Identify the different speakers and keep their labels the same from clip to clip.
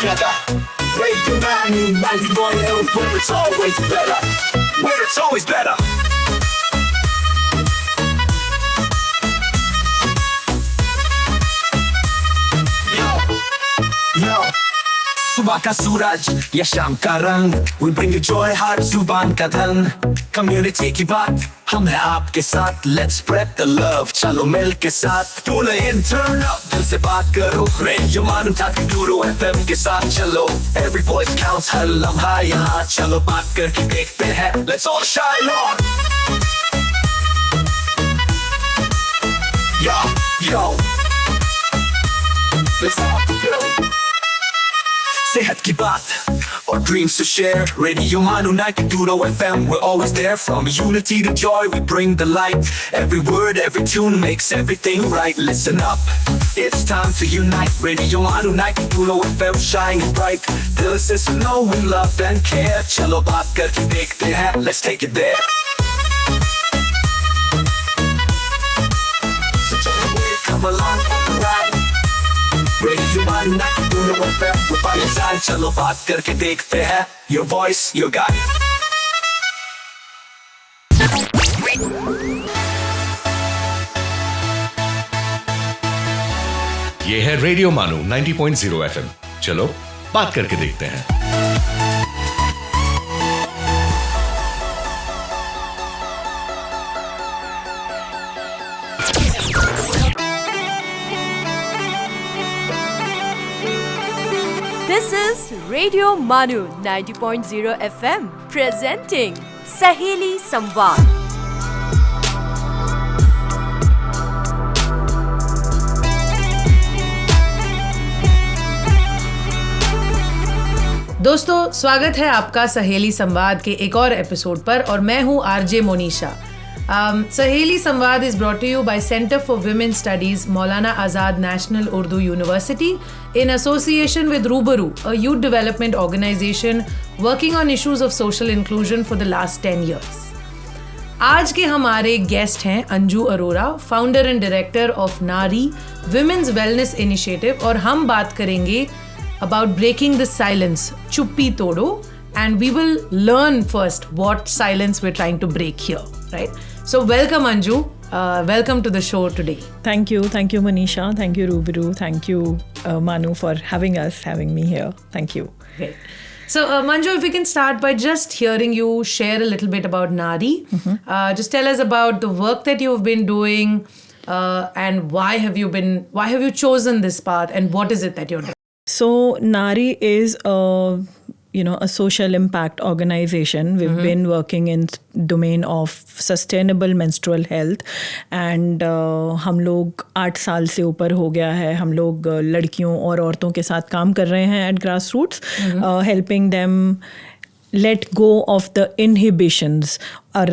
Speaker 1: together. Radio Manu 91 where it's always better. Where it's always better. Yo. सुबह का सूरज या शाम का रंग, we bring you joy हर जुबान का धन. Community की बात हम हैं आपके साथ, let's spread the love. चलो मिल के साथ tune in, turn up, दिल से बात करो. Radio Manu 92 FM के साथ चलो. Every voice counts, हर लम्हा यहाँ. चलो बात करके देखते हैं, let's all shine on. Yo. Let's all go. सेहत की बात और dreams to share. Radio Manu 92 FM, we're always there. From unity to joy, we bring the light. Every word, every tune makes everything right. Listen up, it's time to unite. Radio Manu 92 FM, shining bright. Dill se suno, we love and care. Chalo baat karke dekhte hain, let's take it there. So come along for the ride. Radio Manu 92 FM, we're by your side. चलो बात करके देखते हैं. Your voice, your guide.
Speaker 2: ये है radio Manu 90.0 FM. चलो बात करके देखते हैं.
Speaker 3: This is Radio Manu 90.0 FM presenting Saheli Samvad.
Speaker 4: दोस्तों, स्वागत है आपका सहेली संवाद के एक और एपिसोड पर और मैं हूं आरजे मोनिशा. सहेली संवाद is brought to you by Center for Women Studies, Maulana Azad National Urdu University, in association with Rubaru, a youth development organization working on issues of social inclusion for the last 10 years. आज के हमारे guest हैं Anju Arora, founder and director of नारी women's wellness initiative, और हम बात करेंगे about breaking the silence, चुप्पी तोड़ो, and we will learn first what silence we're trying to break here, right? So welcome Anju, welcome to the show today.
Speaker 5: Thank you Manisha, thank you Rubaru, thank you Manu for having me here. Thank you.
Speaker 4: Great. So Manju, if we can start by just hearing you share a little bit about Nari. Just tell us about the work that you've been doing, and why have you chosen this path, and what is it that you're doing?
Speaker 5: So Nari is a social impact organization. We've been working in domain of sustainable menstrual health, and हम लोग 8 साल से ऊपर हो गया है. हम लोग लड़कियों और औरतों के साथ काम कर रहे हैं at grassroots, helping them let go of the inhibitions are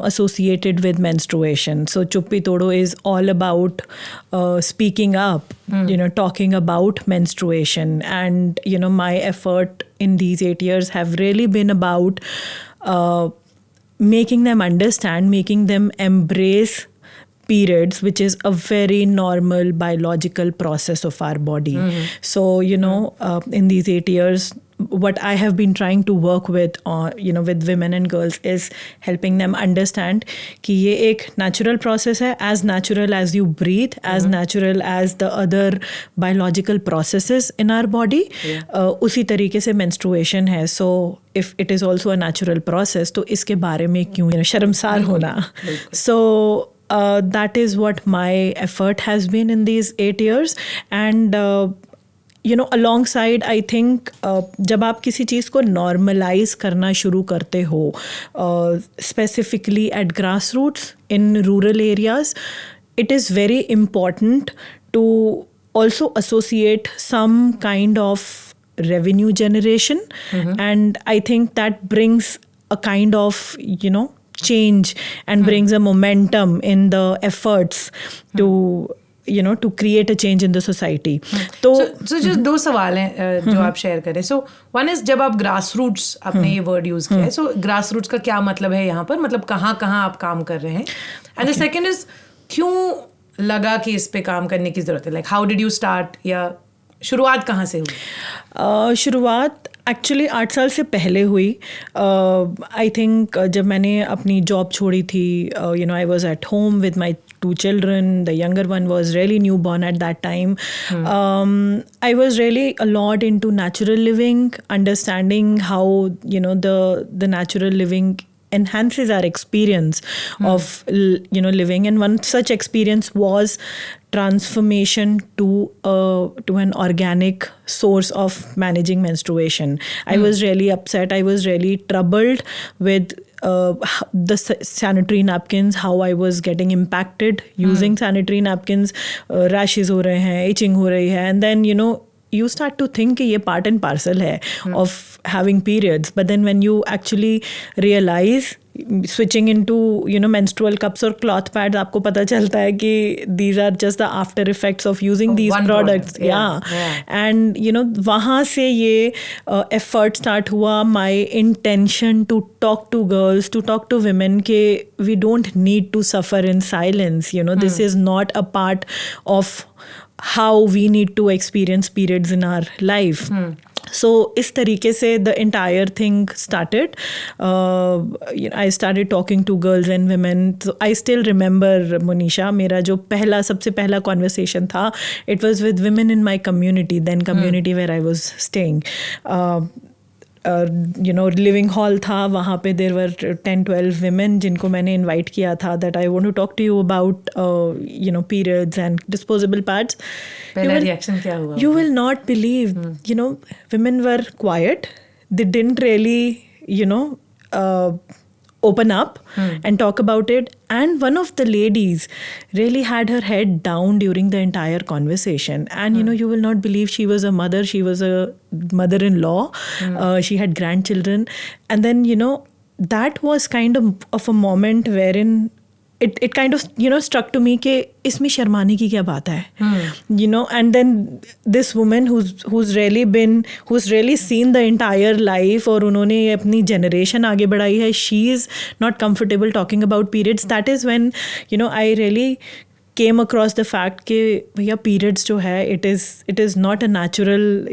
Speaker 5: associated with menstruation. So Chuppi Todo is all about speaking up, talking about menstruation, and my effort in these 8 years have really been about making them understand, making them embrace periods, which is a very normal biological process of our body. So in these 8 years, what I have been trying to work with with women and girls is helping them understand कि ये एक natural process है, as natural as you breathe, as natural as the other biological processes in our body. उसी तरीके से menstruation है. So if it is also a natural process, तो इसके बारे में क्यों शर्मसार होना? So that is what my effort has been in these 8 years. And alongside, I think जब आप किसी चीज़ को normalize करना शुरू करते हो, specifically at grassroots in rural areas, it is very important to also associate some kind of revenue generation. And I think that brings a kind of change and brings a momentum in the efforts to to create a change in the society. So
Speaker 4: just 2 सवाल हैं जो आप share करें. So one is, जब आप grassroots, आपने ये word use किया है, so grassroots का क्या मतलब है यहाँ पर, मतलब कहाँ आप काम कर रहे हैं? And the second is, क्यों लगा कि इस पे काम करने की ज़रूरत है? Like how did you start, या शुरुआत कहाँ से हुई?
Speaker 5: शुरुआत एक्चुअली 8 साल से पहले हुई. आई थिंक जब मैंने अपनी जॉब छोड़ी थी, I was at home with my 2 children. The younger one was really newborn at that time. I was really a lot into natural living, understanding how the natural living enhances our experience of living, and one such experience was transformation to an organic source of managing menstruation. I was really upset. I was really troubled with the sanitary napkins, how I was getting impacted using sanitary napkins. Rashes हो रहे हैं, itching हो रही है, and then you start to think कि ये part and parcel है of having periods. But then when you actually realize, switching into menstrual cups or cloth pads, आपको पता चलता है कि these are just the after effects of using these products. Yeah. And वहाँ से ये effort start हुआ, my intention to talk to girls, to talk to women कि we don't need to suffer in silence. This is not a part of how we need to experience periods in our life. So इस तरीके से the entire thing started. I started talking to girls and women. So I still remember, Monisha, मेरा जो सबसे पहला conversation था, it was with women in my community, then community where I was staying. Living hall था, वहाँ पे देर वर 10-12 women जिनको मैंने इन्वाइट किया था that I want to talk to you about periods and disposable pads.
Speaker 4: पहला रिएक्शन क्या हुआ? You
Speaker 5: will not believe, women were quiet. They didn't really open up and talk about it. And one of the ladies really had her head down during the entire conversation. And, you will not believe, she was a mother. She was a mother-in-law. She had grandchildren. And then, that was kind of a moment wherein it kind of struck to me कि इसमें शर्माने की क्या बात है, and then this woman who's really seen the entire life और उन्होंने अपनी generation आगे बढ़ाई है, she is not comfortable talking about periods. That is when I really came across the fact कि भैया periods जो है, it is not a natural,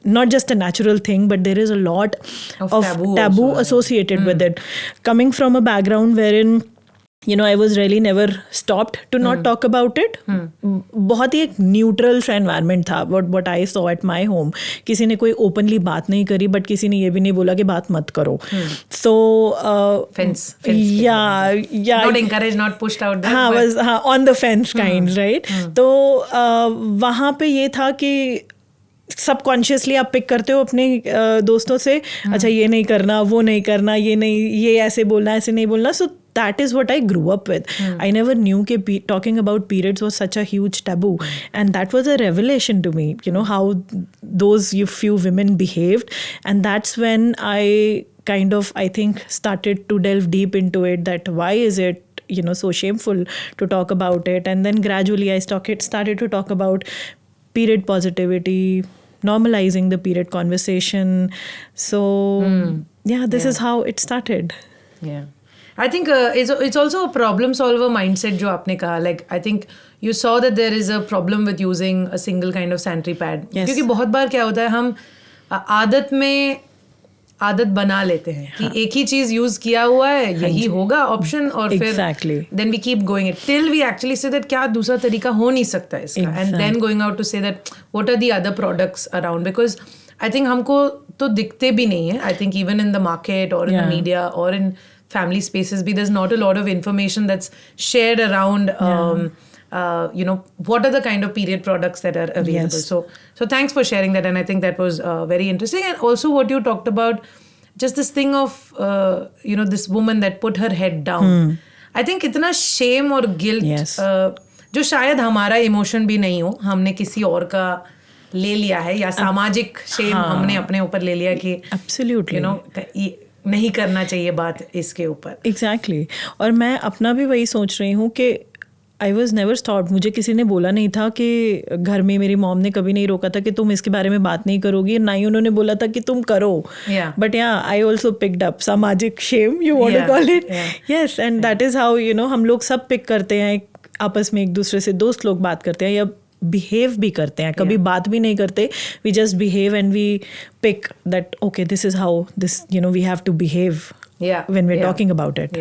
Speaker 5: not just a natural thing, but there is a lot of taboo associated with it. Coming from a background wherein I was really never stopped to not talk about it. बहुत ही एक neutral सा environment था what I saw at my home. किसी ने कोई openly बात नहीं करी, बट किसी ने ये भी नहीं बोला कि बात मत करो. So
Speaker 4: fence
Speaker 5: not
Speaker 4: encouraged, not pushed out there.
Speaker 5: हाँ, was on the fence kind, right? तो वहाँ पे ये था कि सबकॉन्शियसली आप पिक करते हो अपने दोस्तों से, अच्छा ये नहीं करना, वो नहीं करना, ये ऐसे बोलना, ऐसे नहीं बोलना. So that is what I grew up with. I never knew that talking about periods was such a huge taboo. And that was a revelation to me, how those few women behaved. And that's when I kind of, I think, started to delve deep into it, that why is it so shameful to talk about it. And then gradually I started to talk about period positivity, normalizing the period conversation. So this is how it started.
Speaker 4: Yeah. I think it's also a problem solver mindset जो आपने कहा. Like I think you saw that there is a problem with using a single kind of sanitary pad.
Speaker 5: Yes.
Speaker 4: क्योंकि बहुत बार क्या होता है, हम आदत बना लेते हैं कि एक ही चीज यूज किया हुआ है, यही होगा ऑप्शन, और फिर then we keep going it till we actually say that क्या दूसरा तरीका हो नहीं सकता इसका. And then going out to say that what are the other products around, because I think हमको तो दिखते भी नहीं है. I think even in the market or in the media or in family spaces, there's not a lot of information that's shared around what are the kind of period products that are available.
Speaker 5: Yes.
Speaker 4: So thanks for sharing that, and I think that was very interesting. And also what you talked about, just this thing of this woman that put her head down. I think इतना shame और guilt जो शायद हमारा emotion भी नहीं हो, हमने किसी और का ले लिया है, या सामाजिक shame हमने अपने ऊपर ले लिया कि
Speaker 5: absolutely
Speaker 4: नहीं करना चाहिए बात इसके ऊपर.
Speaker 5: Exactly. और मैं अपना भी वही सोच रही हूँ कि I was never stopped. मुझे किसी ने बोला नहीं था कि घर में मेरी मॉम ने कभी नहीं रोका था कि तुम इसके बारे में बात नहीं करोगी, ना ही उन्होंने बोला था कि तुम करो. But I also picked up सामाजिक shame, you want to call it. Yes, and that is how हम लोग सब पिक करते हैं, आपस में एक दूसरे से दोस्त लोग बात करते हैं, या बिहेव भी करते हैं, कभी बात भी नहीं करते, we just behave and we pick that okay this is how this we have to behave when we are talking about it.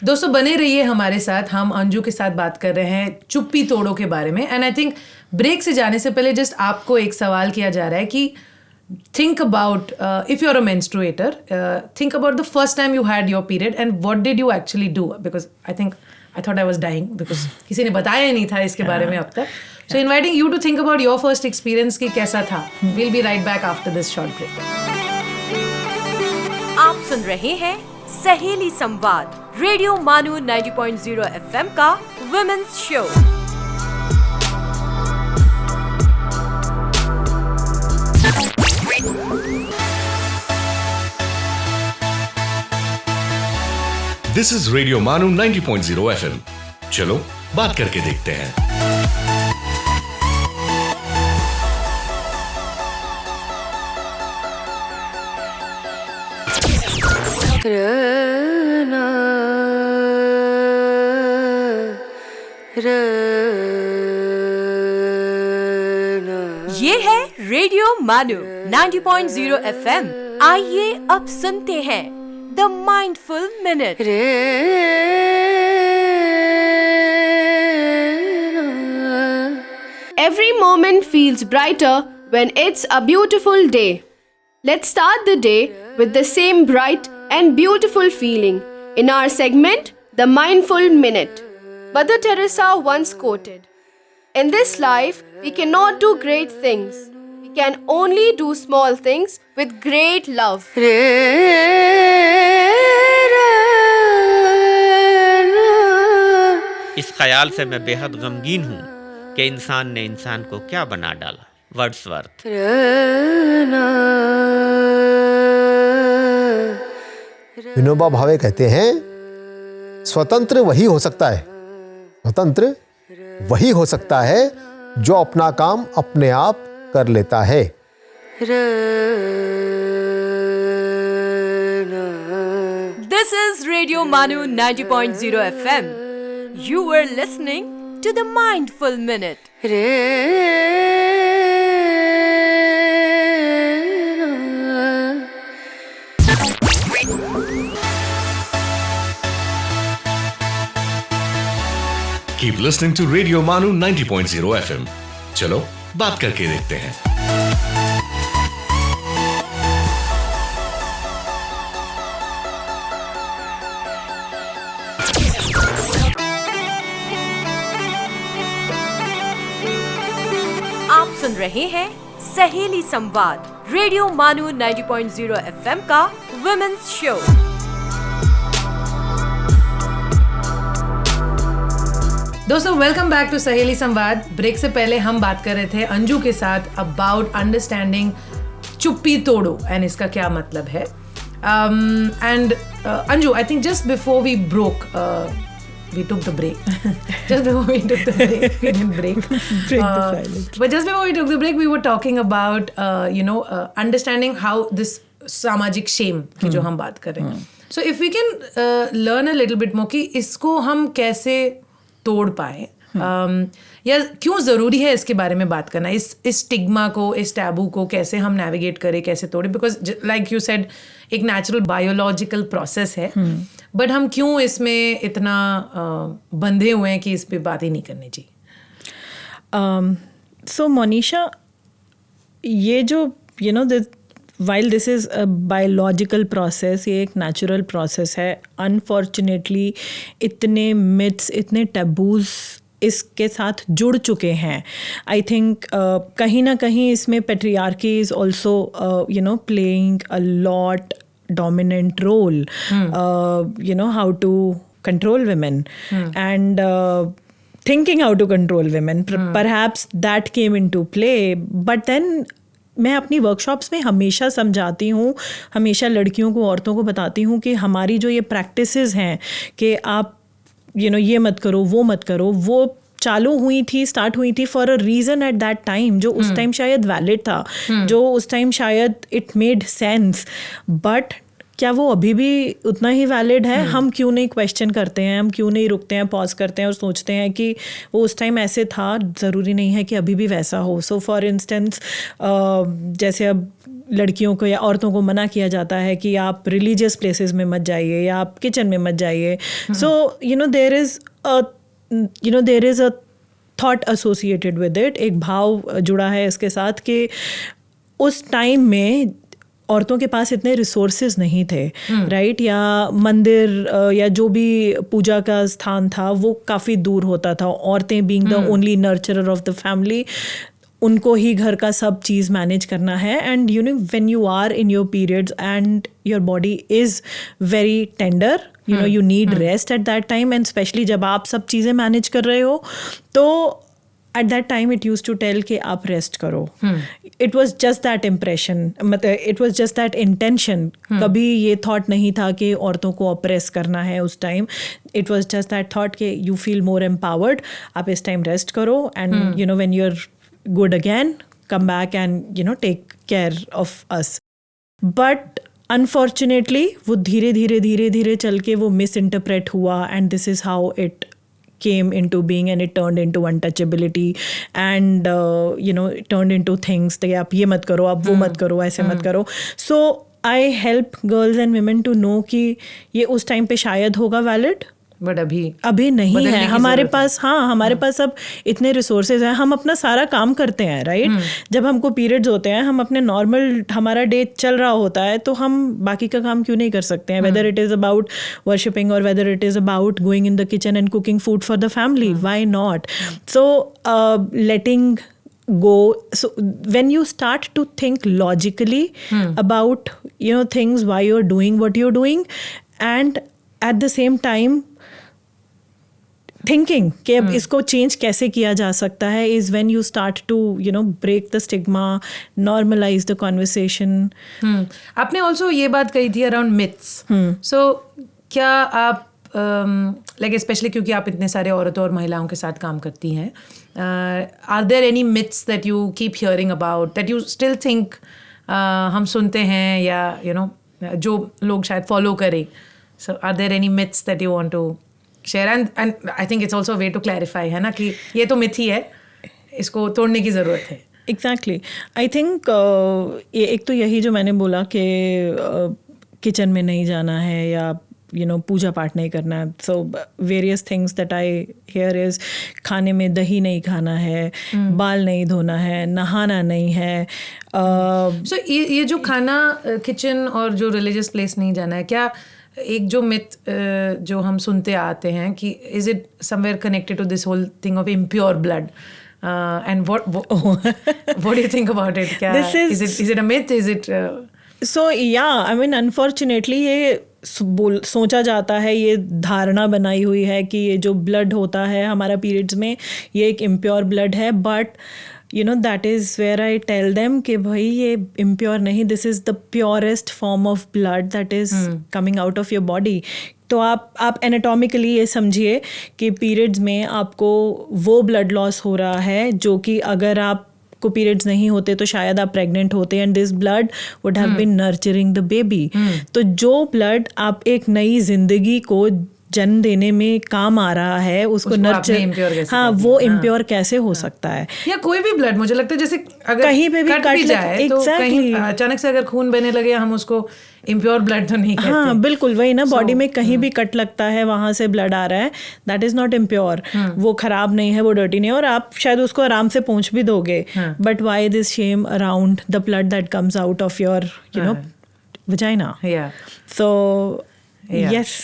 Speaker 4: दोस्तों बने रहिए हमारे साथ. हम अंजू के साथ बात कर रहे हैं चुप्पी तोड़ो के बारे में. एंड आई थिंक ब्रेक से जाने से पहले जस्ट आपको एक सवाल किया जा रहा है कि think about if you're a menstruator, think about the first time you had your period and what did you actually do, because I thought I was dying because किसी ने बताया ही नहीं था इसके बारे में अब तक. So inviting you to think about your first experience कि कैसा था. We'll be right back after this short break.
Speaker 3: आप सुन रहे हैं सहेली संवाद, रेडियो मानू 90.0 FM का women's show.
Speaker 2: This is radio Manu 90.0 FM. चलो बात करके देखते हैं.
Speaker 3: ये है रेडियो मानू 90.0 FM. आइए अब सुनते हैं the mindful minute.
Speaker 6: Every moment feels brighter when it's a beautiful day. Let's start the day with the same bright and beautiful feeling in our segment, The Mindful Minute. Mother Teresa once quoted, "In this life, we cannot do great things. We can only do small things with great love."
Speaker 7: इस ख्याल से मैं बेहद गमगीन हूँ कि इंसान ने इंसान को क्या बना डाला. वर्ड्सवर्थ.
Speaker 8: विनोबा भावे कहते हैं, स्वतंत्र वही हो सकता है, स्वतंत्र वही हो सकता है जो अपना काम अपने आप कर लेता है.
Speaker 3: This is Radio Manu 90.0 FM. You were listening to the Mindful Minute.
Speaker 2: Keep listening to Radio Manu 90.0 FM. चलो बात करके देखते हैं.
Speaker 3: आप सुन रहे हैं सहेली संवाद, रेडियो मानू 90.0 FM का वुमेन्स शो.
Speaker 4: दोस्तों वेलकम बैक टू सहेली संवाद. ब्रेक से पहले हम बात कर रहे थे अंजू के साथ अबाउट अंडरस्टैंडिंग चुप्पी तोड़ो एंड इसका क्या मतलब है. And Anju, I think just before we broke we took the break. Just before we took the break, we didn't break.
Speaker 5: Break the silence.
Speaker 4: But just before we took the break, we were talking about, understanding how this सामाजिक shame की जो हम बात कर रहे हैं. So if we can learn a little bit more कि इसको हम कैसे तोड़ पाए, या क्यों ज़रूरी है इसके बारे में बात करना, इस स्टिग्मा को, इस टैबू को कैसे हम नेविगेट करें, कैसे तोड़ें. बिकॉज लाइक यू सेड एक नेचुरल बायोलॉजिकल प्रोसेस है, बट हम क्यों इसमें इतना बंधे हुए हैं कि इस पे बात ही नहीं करनी चाहिए.
Speaker 5: सो मोनिशा, ये जो while this is a biological process, ये एक natural process है. Unfortunately, इतने myths, इतने taboos इसके साथ जुड़ चुके हैं. आई थिंक कहीं ना कहीं इसमें patriarchy is also playing a lot dominant role. How to control women and thinking how to control women. Perhaps that came into play, but then मैं अपनी वर्कशॉप्स में हमेशा समझाती हूँ, हमेशा लड़कियों को, औरतों को बताती हूँ कि हमारी जो ये प्रैक्टिसेस हैं कि आप ये मत करो, वो मत करो, वो चालू हुई थी, स्टार्ट हुई थी for a reason eight that time, जो उस टाइम शायद वैलिड था, जो उस टाइम शायद इट मेड सेंस. बट क्या वो अभी भी उतना ही वैलिड है? हम क्यों नहीं क्वेश्चन करते हैं, हम क्यों नहीं रुकते हैं, पॉज करते हैं और सोचते हैं कि वो उस टाइम ऐसे था, ज़रूरी नहीं है कि अभी भी वैसा हो. सो फॉर इंस्टेंस जैसे अब लड़कियों को या औरतों को मना किया जाता है कि आप रिलीजियस प्लेसेस में मत जाइए या आप किचन में मत जाइए. So there is a thought associated with it. एक भाव जुड़ा है इसके साथ कि उस टाइम में औरतों के पास इतने रिसोर्सेज नहीं थे, राइट? या मंदिर या जो भी पूजा का स्थान था वो काफ़ी दूर होता था. औरतें being the only nurturer of the family, उनको ही घर का सब चीज़ मैनेज करना है. And you know when you are in your periods and your body is very tender, you know you need rest at that time. And specially जब आप सब चीज़ें मैनेज कर रहे हो तो at that time it used to tell कि आप रेस्ट करो. It was just that impression, मतलब it was just that intention. कभी ये thought नहीं था कि औरतों को oppress करना है उस time. It was just that thought कि you feel more empowered, आप इस time रेस्ट करो and you know when you're good again come back and you know take care of us. But unfortunately वो धीरे धीरे चल के वो misinterpret हुआ and this is how it came into being and it turned into untouchability and you know it turned into things that आप ये मत करो, आप वो मत करो, ऐसे मत करो. So I help girls and women to know कि ये उस टाइम पे शायद होगा valid,
Speaker 4: बट
Speaker 5: अभी नहीं है हमारे पास. हाँ, हमारे पास अब इतने रिसोर्सेज हैं, हम अपना सारा काम करते हैं, राइट? जब हमको पीरियड्स होते हैं, हम अपने नॉर्मल हमारा डे चल रहा होता है तो हम बाकी का काम क्यों नहीं कर सकते हैं? Whether it is about worshipping और whether it is about going in the kitchen and cooking food for the family, why not? So letting go, so when you start to think logically about you know things, why you're doing what you're doing, and at the same time thinking कि अब इसको change कैसे किया जा सकता है, is when you start to you know break the stigma, normalize the conversation.
Speaker 4: आपने also ये बात कही थी around myths. So क्या आप like especially क्योंकि आप इतने सारे औरतों और महिलाओं के साथ काम करती हैं, are there any myths that you keep hearing about that you still think हम सुनते हैं या you know जो लोग शायद follow करें? So are there any myths that you want to share? And I think it's also a way to clarify, है ना, कि ये तो myth ही है, इसको तोड़ने की ज़रूरत है.
Speaker 5: Exactly. I think एक तो यही जो मैंने बोला कि किचन में नहीं जाना है या you know पूजा पाठ नहीं करना है. So various things that I hear is खाने में दही नहीं खाना है, बाल नहीं धोना है, नहाना नहीं है.
Speaker 4: So ये जो खाना किचन और जो रिलीजियस प्लेस नहीं जाना है, क्या एक जो मिथ जो हम सुनते आते हैं कि is it somewhere connected to this whole thing of impure blood? And what do you think about it? क्या is it a myth? Is it
Speaker 5: So yeah, I mean unfortunately ये सोचा जाता है, ये धारणा बनाई हुई है कि ये जो ब्लड होता है हमारा पीरियड्स में ये एक इम्प्योर ब्लड है. But you know that is where I tell them कि भाई ये impure नहीं, this is the purest form of blood that is coming out of your body. तो आप एनाटॉमिकली ये समझिए कि पीरियड्स में आपको वो ब्लड लॉस हो रहा है जो कि अगर आपको पीरियड्स नहीं होते तो शायद आप प्रेग्नेंट होते, and this blood would have been nurturing the baby. तो जो ब्लड आप एक नई जिंदगी को जन्म देने में काम आ रहा है उसको नर्चर, हाँ वो इम्प्योर कैसे हो सकता है?
Speaker 4: या कोई भी ब्लड, मुझे लगता है जैसे अगर
Speaker 5: कहीं पे भी कट
Speaker 4: भी जाए तो कहीं अचानक से अगर खून बहने लगे हम उसको इम्प्योर ब्लड तो नहीं कहते.
Speaker 5: हाँ बिल्कुल वही ना, बॉडी में कहीं भी कट लगता है वहां से ब्लड आ रहा है, दैट इज नॉट इम्प्योर. वो खराब नहीं है, वो डर्टी नहीं है, और आप शायद उसको आराम से पहुंच भी दोगे. But why this shame around the blood that comes out of your you know vagina? So yes,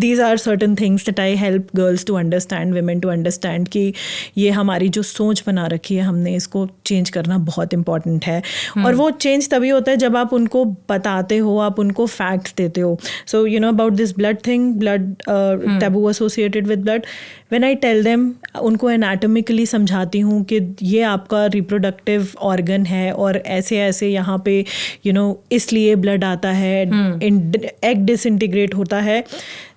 Speaker 5: these are certain things that I help girls to understand, women to understand कि ये हमारी जो सोच बना रखी है हमने, इसको चेंज करना बहुत इम्पॉर्टेंट है. और वो चेंज तभी होता है जब आप उनको बताते हो, आप उनको फैक्ट्स देते हो. So you know about this blood thing, blood taboo associated with blood, when I tell them, उनको एनाटॉमिकली समझाती हूँ कि ये आपका रिप्रोडक्टिव ऑर्गन है और ऐसे ऐसे यहाँ पे यू नो इसलिए ब्लड आता है, एग डिसइंटीग्रेट होता है.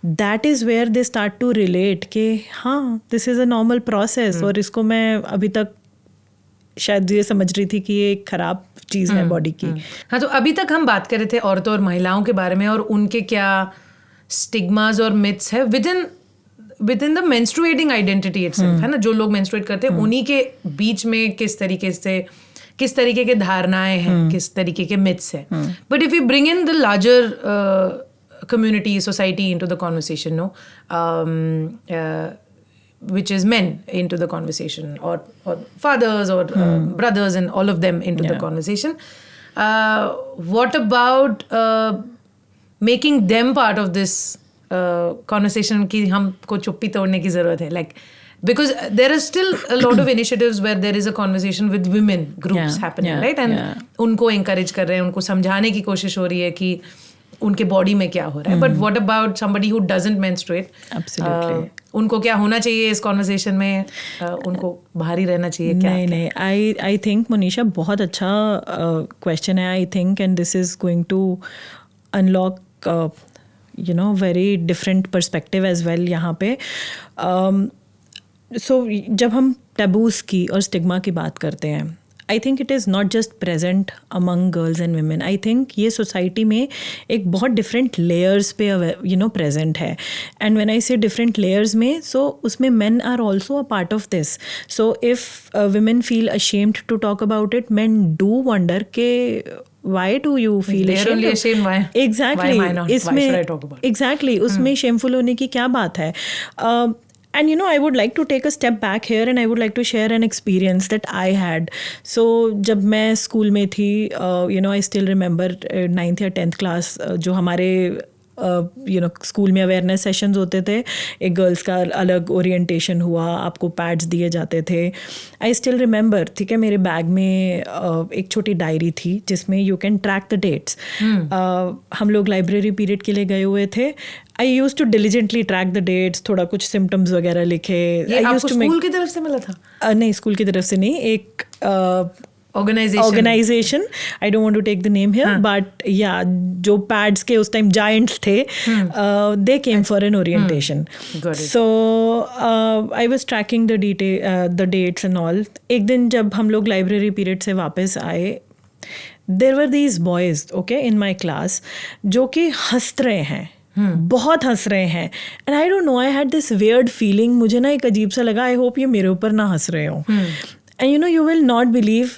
Speaker 5: That is where they start to relate कि हाँ this is a normal process, और इसको मैं अभी तक शायद ये समझ रही थी कि ये एक खराब चीज़ है बॉडी की।
Speaker 4: हाँ, तो अभी तक हम बात कर रहे थे औरतों और महिलाओं के बारे में और उनके क्या स्टिग्मास और मिथ्स है with in the menstruating identity itself, है ना। जो लोग मेंस्ट्रुएट करते हैं उन्हीं के बीच में किस तरीके के धारणाएं हैं, किस तरीके के मिथ्स हैं। But if you bring in the larger community society into the conversation, no, which is men into the conversation, or fathers or brothers and all of them into the conversation. What about making them part of this conversation कि हमको चुप्पी तोड़ने की ज़रूरत है, like because there are still a lot of initiatives where there is a conversation with women groups happening, right? And उनको encourage कर रहे हैं, उनको समझाने की कोशिश हो रही है कि उनके बॉडी में क्या हो रहा है। But what about somebody who doesn't menstruate?
Speaker 5: Absolutely.
Speaker 4: उनको क्या होना चाहिए इस कॉन्वर्सेशन में? उनको बाहर ही रहना चाहिए क्या?
Speaker 5: नहीं, आई थिंक मोनिशा बहुत अच्छा क्वेश्चन है, I think, and this is going to unlock very different perspective as well यहाँ पे। सो जब हम टैबूज की और स्टिग्मा की बात करते हैं, आई think it is not just present among girls and women. I think ये सोसाइटी में एक बहुत डिफरेंट लेयर्स पे प्रेजेंट है. एंड व्हेन आई से डिफरेंट लेयर्स में, सो उसमें men are also a part of this. So if women feel ashamed to talk about it, men do wonder के why do you feel
Speaker 4: They're only ashamed, why?
Speaker 5: Exactly.
Speaker 4: Why not? Why should I talk about it?
Speaker 5: Exactly. उसमें shameful होने की क्या बात है? And I would like to take a step back here and I would like to share an experience that I had. So जब मैं school में थी, I still remember 9th या 10th class, जो हमारे स्कूल में अवेयरनेस सेशंस होते थे. एक गर्ल्स का अलग ओरिएंटेशन हुआ, आपको पैड्स दिए जाते थे. आई स्टिल रिमेंबर, ठीक है, मेरे बैग में एक छोटी डायरी थी जिसमें you can track the dates. हम लोग लाइब्रेरी पीरियड के लिए गए हुए थे. I use to diligently track the dates, थोड़ा कुछ सिम्टम्स वगैरह लिखे.
Speaker 4: आपको स्कूल की तरफ से मिला था?
Speaker 5: नहीं, स्कूल की तरफ से नहीं, एक
Speaker 4: organisation.
Speaker 5: I don't want to take the name here, but या जो पैड्स के उस टाइम जायंट्स थे, they came for an orientation. So I was tracking the dates and all. एक दिन जब हम लोग लाइब्रेरी पीरियड से वापस आए, there were these boys, okay, in my class, जो कि हंस रहे हैं, बहुत हंस रहे हैं. And I don't know, I had this weird feeling. मुझे ना एक अजीब सा लगा, आई होप ये मेरे ऊपर ना हंस रहे हो. And you will not believe,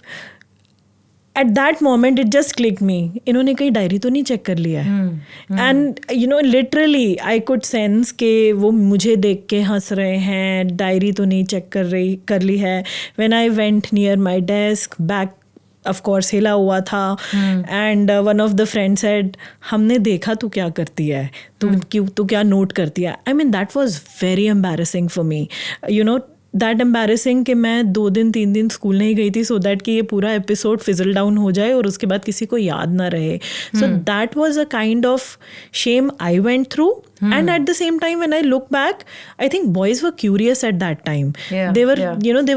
Speaker 5: at that moment it just clicked me, इन्होंने कहीं डायरी तो नहीं चेक कर लिया है. And literally I could sense कि वो मुझे देख के हंस रहे हैं, डायरी तो नहीं चेक कर ली है. When I went near my desk, back of course हिला हुआ था. And one of the friends said, हमने देखा तू क्या करती है, तू क्या नोट करती है. I mean that was very embarrassing for me. That embarrassing कि मैं 2 दिन 3 दिन स्कूल नहीं गई थी, सो दैट कि ये पूरा एपिसोड फिजल डाउन हो जाए और उसके बाद किसी को याद ना रहे. So that was a kind of shame I went through. And at the same time, when I look back, I think boys were curious at that time. They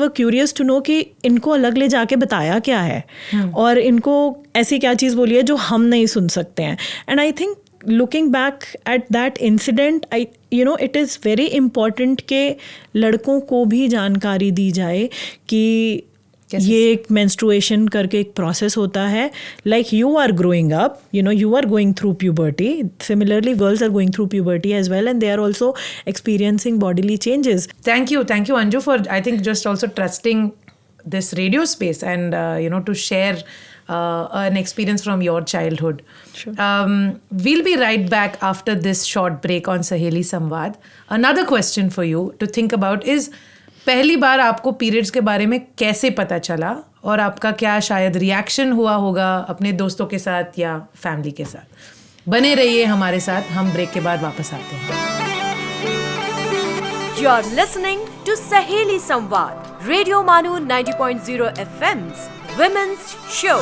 Speaker 5: were curious to know कि इनको अलग ले जाके बताया क्या है, और इनको ऐसी क्या चीज़ बोली है जो हम नहीं सुन सकते हैं. And I think looking back at that incident, it is very important कि लड़कों को भी जानकारी दी जाए कि ये एक मेंस्ट्रुएशन करके एक प्रोसेस होता है. Like you are growing up, you are going through puberty. Similarly, girls are going through puberty as well, and they are also experiencing bodily changes.
Speaker 4: Thank you Anju, for I think just also trusting this radio space and to share an experience from your childhood.
Speaker 5: Sure.
Speaker 4: We'll be right back after this short break on Saheli Samvad. Another question for you to think about is, पहली बार आपको periods के बारे में कैसे पता चला, और आपका क्या शायद रिएक्शन हुआ होगा अपने दोस्तों के साथ या फैमिली के साथ. बने रहिए हमारे साथ, हम ब्रेक के बाद वापस आते हैं.
Speaker 3: You are listening to Saheli Samvad, Radio Manu 90.0 FM's Women's Show.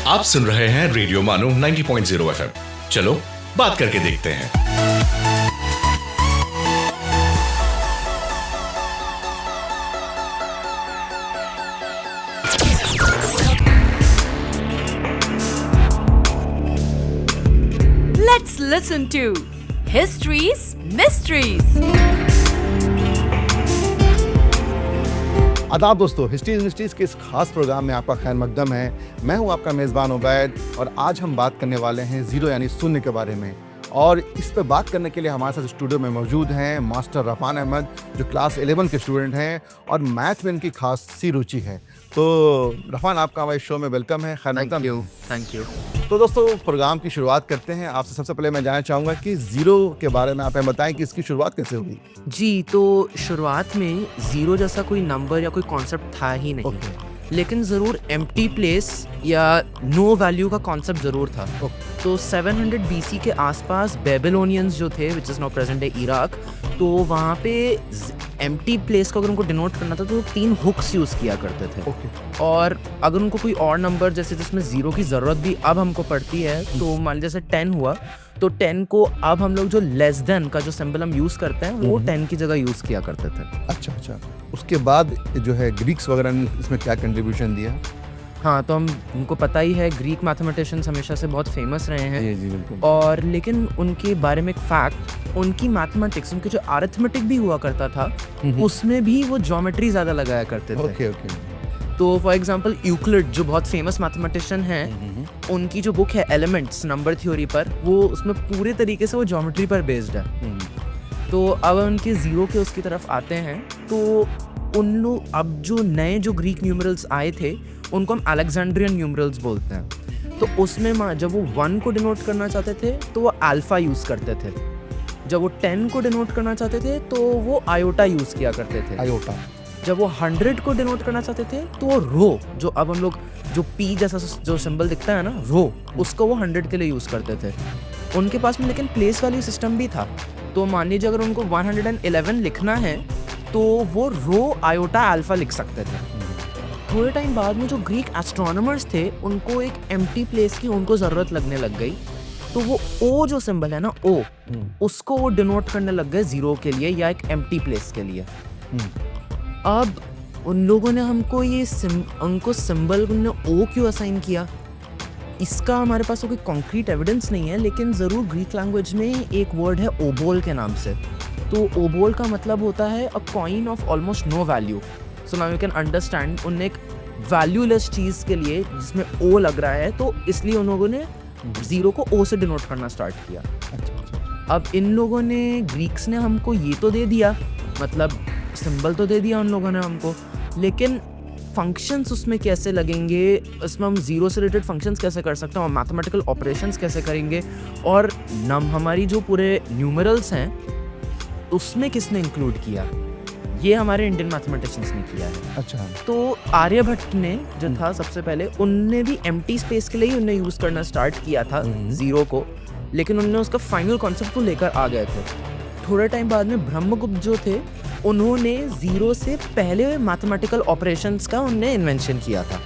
Speaker 2: आप सुन रहे हैं रेडियो मानो 90.0 FM. चलो बात करके देखते हैं.
Speaker 3: Let's listen to History's Mysteries.
Speaker 9: आदाब दोस्तों, हिस्ट्रीज मिस्ट्रीज के इस खास प्रोग्राम में आपका खैर मकदम है। मैं हूं आपका मेज़बान उबैद और आज हम बात करने वाले हैं ज़ीरो यानी शून्य के बारे में। और इस पर बात करने के लिए हमारे साथ स्टूडियो में मौजूद हैं मास्टर रफ़ान अहमद, जो क्लास 11 के स्टूडेंट हैं और मैथ में इनकी खास सी रुचि है। तो रफ़ान, आपका हमारे शो में वेलकम है। खैर मकदम।
Speaker 10: Thank you.
Speaker 9: तो दोस्तों, प्रोग्राम की शुरुआत करते हैं। आपसे सबसे पहले मैं जानना चाहूँगा कि ज़ीरो के बारे में आप हमें बताएं कि इसकी शुरुआत कैसे हुई।
Speaker 10: जी, तो शुरुआत में ज़ीरो जैसा कोई नंबर या कोई कॉन्सेप्ट था ही नहीं। लेकिन ज़रूर एम्प्टी प्लेस या नो वैल्यू का कॉन्सेप्ट ज़रूर था। तो 700 BC के आसपास बेबीलोनियंस जो थे, which is now present day Iraq, तो वहाँ पे एम्प्टी प्लेस को अगर उनको डिनोट करना था तो 3 हुक्स यूज़ किया करते थे। और अगर उनको कोई और नंबर जैसे जिसमें ज़ीरो की ज़रूरत भी अब हमको पड़ती है, तो मान लीजिए जैसे 10 हुआ, तो 10 को अब हम लोग जो लेस देन का जो सिंबल हम यूज़ करते हैं वो 10 की जगह यूज़ किया करते थे।
Speaker 9: अच्छा। उसके बाद जो है ग्रीक्स वगैरह ने इसमें क्या कंट्रीब्यूशन दिया?
Speaker 10: हाँ, तो हमको पता ही है ग्रीक मैथमेटिशियंस हमेशा से बहुत फेमस रहे हैं।
Speaker 9: जी बिल्कुल। और
Speaker 10: लेकिन उनके बारे में एक फैक्ट, उनकी मैथमेटिक्स, उनके जो अरिथमेटिक भी हुआ करता था, उसमें भी वो ज्योमेट्री ज़्यादा लगाया करते थे।
Speaker 9: ओके।
Speaker 10: तो फॉर एग्जांपल यूक्लिड जो बहुत फेमस मैथमेटिशियन हैं, उनकी जो बुक है एलिमेंट्स नंबर थ्योरी पर, वो उसमें पूरे तरीके से वो ज्योमेट्री पर बेस्ड है। तो अब उनके ज़ीरो के उसकी तरफ आते हैं, तो उन लोग अब जो नए जो ग्रीक न्यूमरल्स आए थे उनको हम अलेक्जेंड्रियन न्यूमरल्स बोलते हैं। तो उसमें जब वो 1 को डिनोट करना चाहते थे तो वो अल्फ़ा यूज़ करते थे, जब वो 10 को डिनोट करना चाहते थे तो वो आयोटा यूज़ किया करते थे।
Speaker 9: आयोटा।
Speaker 10: जब वो 100 को डिनोट करना चाहते थे तो वो रो, जो अब हम लोग जो पी जैसा जो सिंबल दिखता है ना, रो, उसको वो 100 के लिए यूज़ करते थे। उनके पास में लेकिन प्लेस वैल्यू सिस्टम भी था। तो मान लीजिए अगर उनको 111 लिखना है तो वो रो आयोटा अल्फ़ा लिख सकते थे। थोड़े टाइम बाद में जो ग्रीक एस्ट्रोनॉमर्स थे, उनको एक एम्प्टी प्लेस की उनको ज़रूरत लगने लग गई, तो वो ओ जो सिंबल है ना, ओ, उसको वो डिनोट करने लग गए ज़ीरो के लिए या एक एम्प्टी प्लेस के लिए। अब उन लोगों ने हमको ये उनको सिंबल ने ओ क्यों असाइन किया, इसका हमारे पास कोई कॉन्क्रीट एविडेंस नहीं है, लेकिन ज़रूर ग्रीक लैंग्वेज में एक वर्ड है ओबोल के नाम से। तो ओबोल का मतलब होता है a coin of almost no value. So now you can understand, उनने एक वैल्यूलेस चीज़ के लिए जिसमें ओ लग रहा है, तो इसलिए उन लोगों ने ज़ीरो को ओ से डिनोट करना स्टार्ट किया। अब इन लोगों ने, ग्रीक्स ने हमको ये तो दे दिया, मतलब सिंबल तो दे दिया उन लोगों ने हमको, लेकिन फंक्शंस उसमें कैसे लगेंगे, इसमें हम ज़ीरो से रिलेटेड फंक्शंस कैसे कर सकते हैं और मैथमेटिकल ऑपरेशंस कैसे करेंगे, और हमारी जो पूरे न्यूमरल्स हैं उसमें किसने इंक्लूड किया, ये हमारे इंडियन मैथमेटिशियंस ने किया है।
Speaker 9: अच्छा।
Speaker 10: तो आर्यभट्ट ने जो था सबसे पहले, उनने भी एम्प्टी स्पेस के लिए उनने यूज़ करना स्टार्ट किया था ज़ीरो को, लेकिन उनने उसका फाइनल कॉन्सेप्ट को लेकर आ गए थे। थोड़े टाइम बाद में ब्रह्मगुप्त जो थे, उन्होंने ज़ीरो से पहले मैथमेटिकल ऑपरेशंस का उनने इन्वेंशन किया था।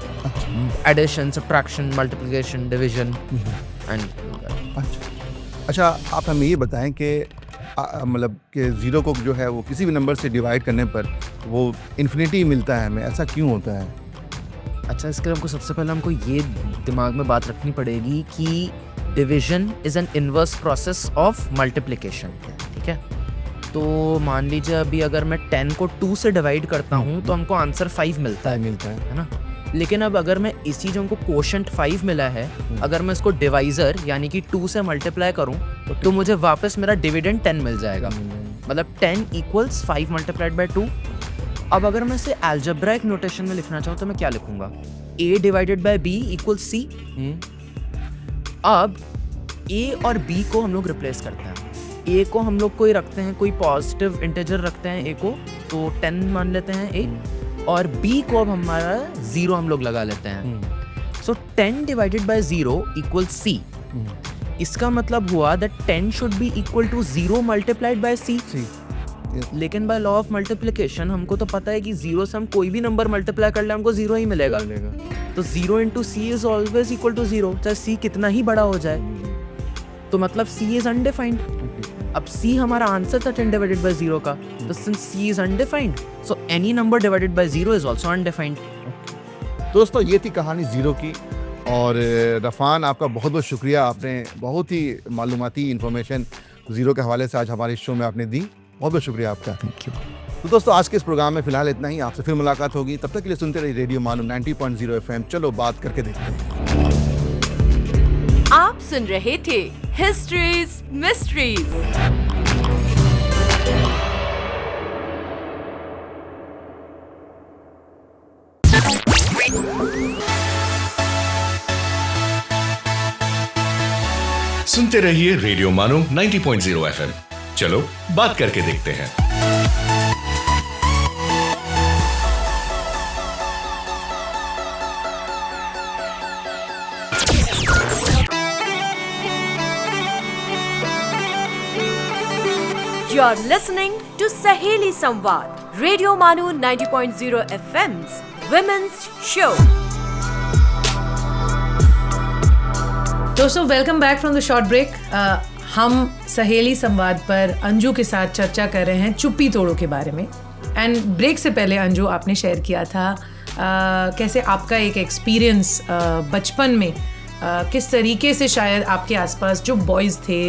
Speaker 10: Addition, subtraction, multiplication, division and.
Speaker 9: अच्छा, आप हमें ये बताएं कि मतलब कि ज़ीरो को जो है वो किसी भी नंबर से डिवाइड करने पर वो इन्फिनिटी मिलता है हमें, ऐसा क्यों होता है?
Speaker 10: अच्छा, इसके लिए हमको सबसे पहले हमको ये दिमाग में बात रखनी पड़ेगी कि division is an inverse process of multiplication. ठीक है, तो मान लीजिए अभी अगर मैं 10 को 2 से डिवाइड करता हूँ तो हमको आंसर 5 मिलता है ना। लेकिन अब अगर मैं इसी जो हमको कोशेंट 5 मिला है, अगर मैं इसको डिवाइज़र यानी कि 2 से मल्टीप्लाई करूँ तो मुझे वापस मेरा डिविडेंड 10 मिल जाएगा। मतलब 10 = 5 × 2। अब अगर मैं इसे अलजेब्राइक नोटेशन में लिखना चाहूँ तो मैं क्या लिखूँगा, A/B = C। अब A और B को हम लोग रिप्लेस करते हैं। A को हम लोग कोई रखते हैं, कोई पॉजिटिव इंटीजर रखते हैं A को, तो 10 मान लेते हैं A, और B को अब हमारा 0 हम लोग लगा लेते हैं। सो 10 / 0 = C। इसका मतलब हुआ that 10 should be equal to 0 × C। लेकिन बाय लॉ ऑफ मल्टीप्लिकेशन हमको तो पता है कि 0 से हम कोई भी नंबर मल्टीप्लाई कर ले हमको 0 ही मिलेगा। तो 0 × C is always equal to 0, चाहे C कितना ही बड़ा हो जाए। तो मतलब C इज अनडिफाइंड। अब C हमारा आंसर था 10 / 0 का, तो since C is undefined, so any number divided by 0 is also undefined.
Speaker 9: दोस्तों, ये थी कहानी ज़ीरो की। और रफ़ान, आपका बहुत बहुत शुक्रिया, आपने बहुत ही मालूमाती इन्फॉर्मेशन ज़ीरो के हवाले से आज हमारे शो में आपने दी। बहुत बहुत शुक्रिया आपका।
Speaker 10: Thank you.
Speaker 9: तो दोस्तों, आज के इस प्रोग्राम में फ़िलहाल इतना ही। आपसे फिर मुलाकात होगी, तब तक के लिए सुनते रहिए रेडियो मानो 90.0 FM। चलो बात करके देखते हैं।
Speaker 3: आप सुन रहे थे हिस्ट्रीज मिस्ट्रीज।
Speaker 2: सुनते रहिए रेडियो मानो 90.0 FM। चलो बात करके देखते हैं।
Speaker 3: You're listening to Saheli Samvad, Radio Manu 90.0 FM's Women's Show.
Speaker 4: दोस्तों, welcome back from the short break. हम सहेली संवाद पर अंजू के साथ चर्चा कर रहे हैं चुप्पी तोड़ो के बारे में। एंड ब्रेक से पहले अंजू, आपने शेयर किया था कैसे आपका एक एक्सपीरियंस बचपन में किस तरीके से शायद आपके आसपास जो बॉयज़ थे,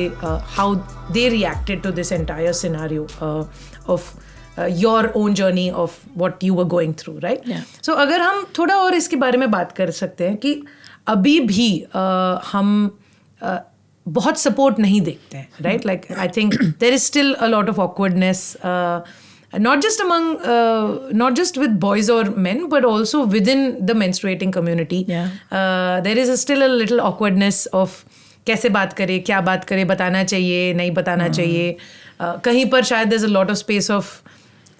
Speaker 4: how they reacted to this entire scenario of your own journey of what you were going through, right? So अगर हम थोड़ा और इसके बारे में बात कर सकते हैं कि अभी भी हम बहुत सपोर्ट नहीं देखते हैं, right? Like I think there is still a lot of awkwardness, not just with boys or men, but also within the menstruating community. There is still a little awkwardness of कैसे बात करें, क्या बात करें, बताना चाहिए, नहीं बताना चाहिए। कहीं पर शायद there's a lot of space of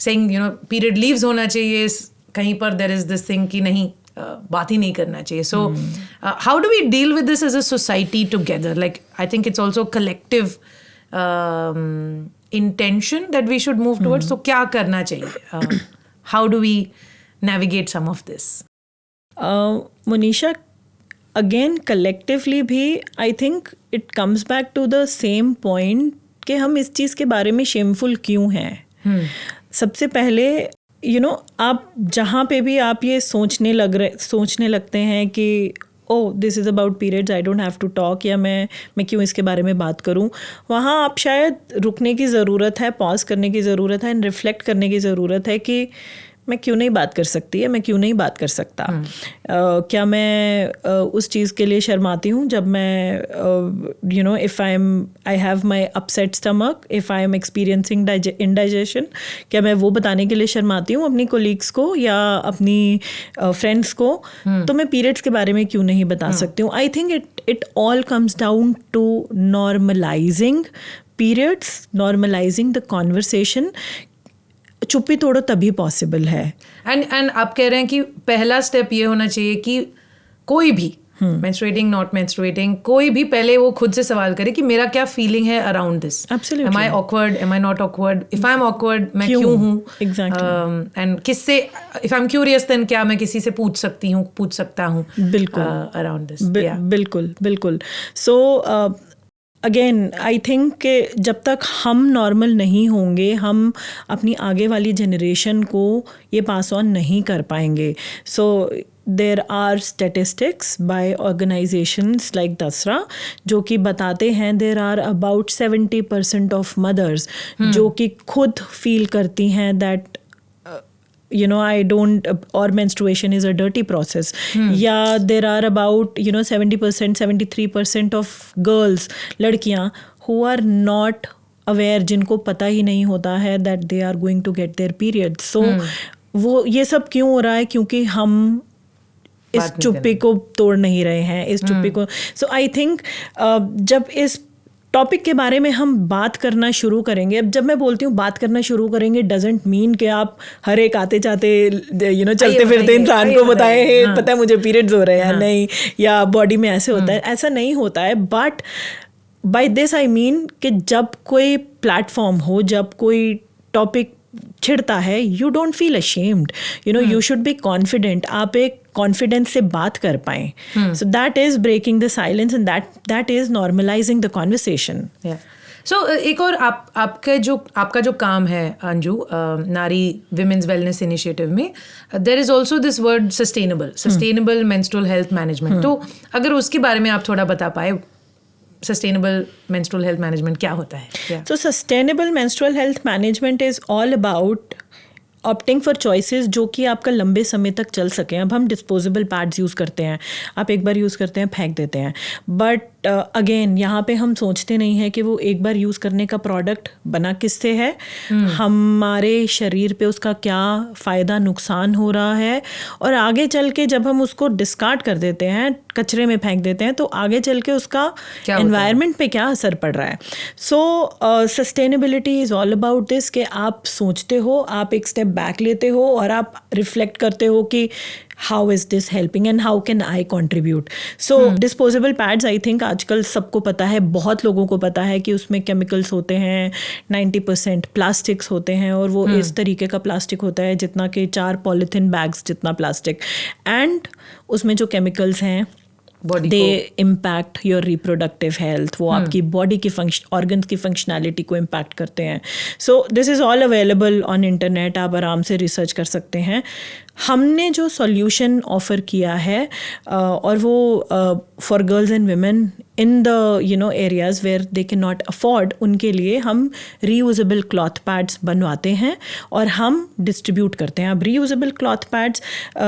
Speaker 4: saying, you know, period leaves होना चाहिए, कहीं पर there is this thing कि नहीं, बात ही नहीं करना चाहिए। So how do we deal with this as a society together? Like, I think it's also collective intention that we should move towards. So क्या करना चाहिए? How do we navigate some of this?
Speaker 5: Monisha, again collectively भी I think it comes back to the same point कि हम इस चीज़ के बारे में शेमफुल क्यों हैं। सबसे पहले आप जहाँ पे भी आप ये सोचने लगते हैं कि oh this is about periods, I don't have to talk, या मैं क्यों इसके बारे में बात करूं, वहाँ आप शायद रुकने की ज़रूरत है, पॉज करने की ज़रूरत है एंड रिफ्लेक्ट करने की ज़रूरत है कि मैं क्यों नहीं बात कर सकती है, मैं क्यों नहीं बात कर सकता। क्या मैं उस चीज़ के लिए शर्माती हूँ जब मैं if I have my upset stomach, if I am experiencing indigestion, क्या मैं वो बताने के लिए शर्माती हूँ अपनी कोलीग्स को या अपनी फ्रेंड्स को? तो मैं पीरियड्स के बारे में क्यों नहीं बता सकती हूँ? I think it all comes down to normalising periods, normalising the conversation. चुप्पी तोड़ो तभी पॉसिबल है।
Speaker 4: एंड आप कह रहे हैं कि पहला स्टेप ये होना चाहिए कि कोई भी menstruating not menstruating, कोई भी पहले वो खुद से सवाल करे कि मेरा क्या फीलिंग है around this.
Speaker 5: Absolutely.
Speaker 4: Am I awkward? Am I not awkward? If I'm awkward, मैं क्यों हूँ?
Speaker 5: Exactly.
Speaker 4: And किससे, if I'm curious, then क्या मैं किसी से पूछ सकता हूँ
Speaker 5: बिल्कुल
Speaker 4: अराउंड दिस।
Speaker 5: बिल्कुल। So अगेन आई थिंक कि जब तक हम नॉर्मल नहीं होंगे, हम अपनी आगे वाली जनरेशन को ये पास ऑन नहीं कर पाएंगे। So there are statistics by organisations like Dasra जो कि बताते हैं there are about 70% of mothers जो कि खुद फील करती हैं that I don't, or menstruation is a dirty process. Yeah, there are about 70%, 73% of girls, लड़कियाँ who are not aware, जिनको पता ही नहीं होता है that they are going to get their periods. So वो ये सब क्यों हो रहा है? क्योंकि हम इस चुप्पी को तोड़ नहीं रहे हैं, इस चुप्पी को। So I think जब इस टॉपिक के बारे में हम बात करना शुरू करेंगे, अब जब मैं बोलती हूँ बात करना शुरू करेंगे, डजेंट मीन कि आप हर एक आते जाते चलते फिरते इंसान को बताएं पता है मुझे पीरियड्स हो रहे हैं, नहीं, या बॉडी में ऐसे होता है, ऐसा नहीं होता है। But by this I mean कि जब कोई प्लेटफॉर्म हो, जब कोई टॉपिक छिड़ता है, you don't feel ashamed, you should be confident, आप एक कॉन्फिडेंस से बात कर पाएं। So that is breaking the silence and that is normalising the conversation.
Speaker 4: So एक और आपका जो काम है Anju, Naari women's wellness initiative में, there is also this word sustainable menstrual health management. तो अगर उसके बारे में आप थोड़ा बता पाए, सस्टेनेबल मेंस्ट्रुअल हेल्थ मैनेजमेंट क्या होता है?
Speaker 5: So sustainable menstrual health management is all about opting for choices जो कि आपका लंबे समय तक चल सकें. अब हम डिस्पोजेबल पैड्स यूज़ करते हैं, आप एक बार यूज़ करते हैं फेंक देते हैं, बट अगेन यहाँ पे हम सोचते नहीं हैं कि वो एक बार यूज़ करने का प्रोडक्ट बना किससे है, हमारे शरीर पे उसका क्या फ़ायदा नुकसान हो रहा है, और आगे चल के जब हम उसको डिस्कार्ड कर देते हैं, कचरे में फेंक देते हैं, तो आगे चल के उसका एनवायरनमेंट पे क्या असर पड़ रहा है. So sustainability is all about this कि आप सोचते हो, आप एक स्टेप बैक लेते हो और आप रिफ्लेक्ट करते हो कि how is this helping and how can I contribute. So disposable pads I think आजकल सबको पता है, बहुत लोगों को पता है कि उसमें केमिकल्स होते हैं, 90% प्लास्टिक्स होते हैं, और वो इस तरीके का प्लास्टिक होता है जितना कि 4 पॉलीथीन बैग्स जितना प्लास्टिक, एंड उसमें जो केमिकल्स हैं दे इम्पैक्ट योर रिप्रोडक्टिव हेल्थ. वो आपकी बॉडी की ऑर्गन्स की फंक्शनैलिटी को इम्पैक्ट करते हैं. So this is all available on internet, आप आराम से रिसर्च कर सकते हैं. हमने जो सॉल्यूशन ऑफ़र किया है और वो for girls and women in the areas where they can not afford, उनके लिए हम रीयूजेबल क्लॉथ पैड्स बनवाते हैं और हम डिस्ट्रीब्यूट करते हैं. अब रीयूजेबल क्लॉथ पैड्स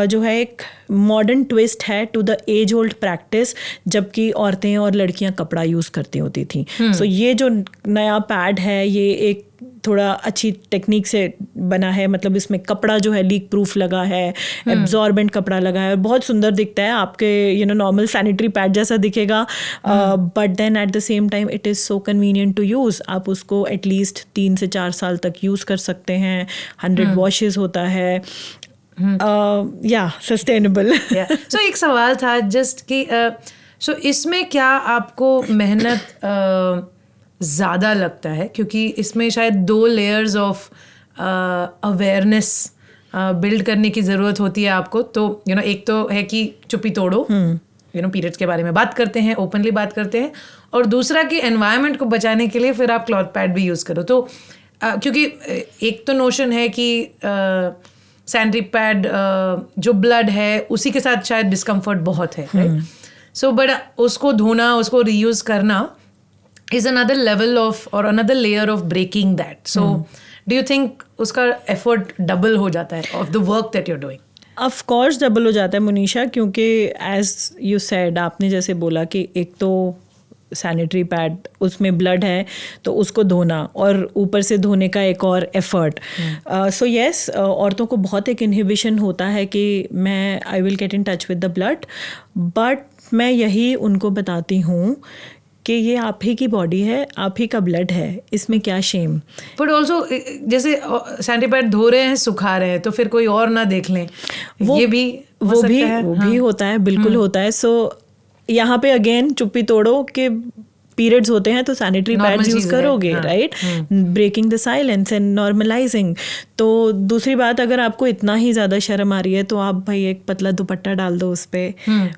Speaker 5: जो है एक मॉडर्न ट्विस्ट है to the age old practice, जबकि औरतें और लड़कियां कपड़ा यूज़ करती होती थी. सो ये जो नया पैड है ये एक थोड़ा अच्छी टेक्निक से बना है, मतलब इसमें कपड़ा जो है लीक प्रूफ लगा है, एब्जॉर्बेंट कपड़ा लगा है, और बहुत सुंदर दिखता है, आपके नॉर्मल सैनिटरी पैड जैसा दिखेगा, but then at the same time it is so convenient to use. आप उसको एटलीस्ट 3 से 4 साल तक यूज़ कर सकते हैं. 100 वॉशेस होता है. या सस्टेनेबल.
Speaker 4: सो एक सवाल था जस्ट कि सो इसमें क्या आपको मेहनत ज़्यादा लगता है, क्योंकि इसमें शायद 2 लेयर्स ऑफ अवेयरनेस बिल्ड करने की ज़रूरत होती है आपको. तो एक तो है कि चुप्पी तोड़ो, पीरियड्स के बारे में बात करते हैं, ओपनली बात करते हैं, और दूसरा कि एनवायरनमेंट को बचाने के लिए फिर आप क्लॉथ पैड भी यूज़ करो. तो क्योंकि एक तो नोशन है कि सैनिटरी पैड जो ब्लड है उसी के साथ शायद डिस्कम्फर्ट बहुत है, राइट? सो बट उसको धोना, उसको रीयूज़ करना is another level of or another layer of breaking that. So do you think उसका effort double हो जाता है of the work that you're doing?
Speaker 5: Of course double हो जाता है मुनीषा, क्योंकि as you said, आपने जैसे बोला कि एक तो सैनिटरी पैड उसमें ब्लड है तो उसको धोना, और ऊपर से धोने का एक और एफर्ट. सो येस, औरतों को बहुत एक इनहिबिशन होता है कि मैं I will get in touch with the blood, but मैं यही उनको बताती हूँ कि ये आप ही की बॉडी है, आप ही का ब्लड है, इसमें क्या शेम.
Speaker 4: बट ऑल्सो जैसे सैनिटरी पैड धो रहे हैं, सुखा रहे हैं, तो फिर कोई और ना देख लें, वो भी
Speaker 5: होता है, बिल्कुल होता है. सो यहाँ पे अगेन चुप्पी तोड़ो कि पीरियड्स होते हैं तो सैनिटरी पैड्स यूज़ करोगे, right? Breaking the silence and normalising. तो दूसरी बात, अगर आपको इतना ही ज़्यादा शर्म आ रही है तो आप भाई एक पतला दुपट्टा डाल दो उस पर.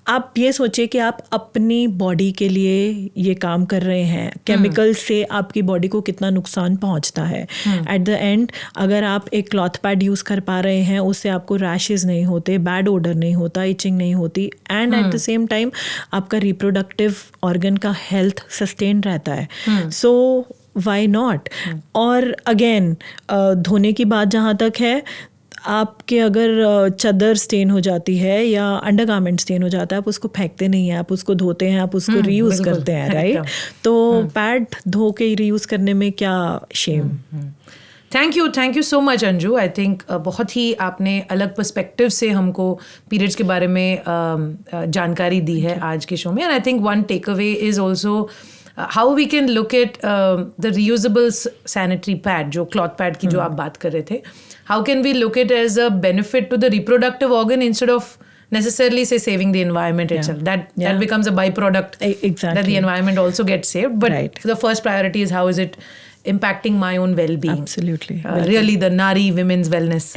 Speaker 5: आप ये सोचिए कि आप अपनी बॉडी के लिए ये काम कर रहे हैं, केमिकल से आपकी बॉडी को कितना नुकसान पहुंचता है. एट द एंड अगर आप एक क्लॉथ पैड यूज़ कर पा रहे हैं, उससे आपको रैशेस नहीं होते, बैड ओडर नहीं होता, इचिंग नहीं होती, and eight the same time आपका रिप्रोडक्टिव ऑर्गन का हेल्थ सस्टेन रहता है. सो वाई नॉट. और अगेन धोने की बात जहाँ तक है, आपके अगर चादर स्टेन हो जाती है या अंडरगारमेंट स्टेन हो जाता है, आप उसको फेंकते नहीं हैं, आप उसको धोते हैं, आप उसको रीयूज़ करते हैं, राइट? तो पैड धो के रीयूज़ करने में क्या shame.
Speaker 4: Thank you so much Anju. I think बहुत ही आपने अलग पर्सपेक्टिव से हमको पीरियड्स के बारे में जानकारी दी है आज के शो में. And I think one takeaway is also how we can look at the reusable sanitary pad, जो cloth pad की जो आप बात कर रहे थे, how can we look at as a benefit to the reproductive organ instead of necessarily say saving the environment itself. That becomes a byproduct.
Speaker 5: Exactly.
Speaker 4: That the environment also gets saved. But the first priority is how is it impacting my own well-being.
Speaker 5: Absolutely.
Speaker 4: Really the Nari women's wellness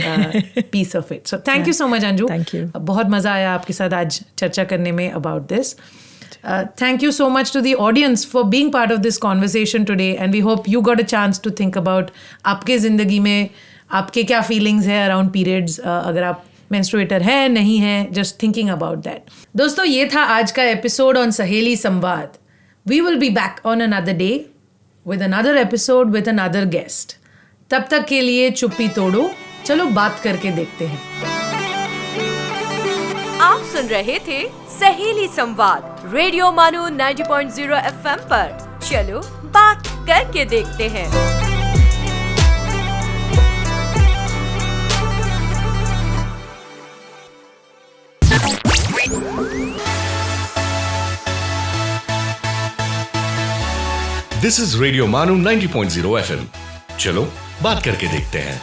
Speaker 4: piece of it. So thank you so much Anju.
Speaker 5: Thank you.
Speaker 4: बहुत मज़ा आया आपके साथ आज चर्चा करने में about this. Thank you so much to the audience for being part of this conversation today, and we hope you got a chance to think about आपके ज़िंदगी में आपके क्या feelings है around periods. अगर आप menstruator है नहीं है, just thinking about that. दोस्तों, ये था आज का episode on सहेली संवाद. We will be back on another day with another episode with another guest. तब तक के लिए चुप्पी तोड़ो, चलो बात करके देखते हैं.
Speaker 3: आप सुन रहे थे सहेली संवाद रेडियो मानो 90.0 FM पर. चलो बात करके देखते हैं.
Speaker 2: दिस इज रेडियो मानो 90.0 FM. चलो बात करके देखते हैं.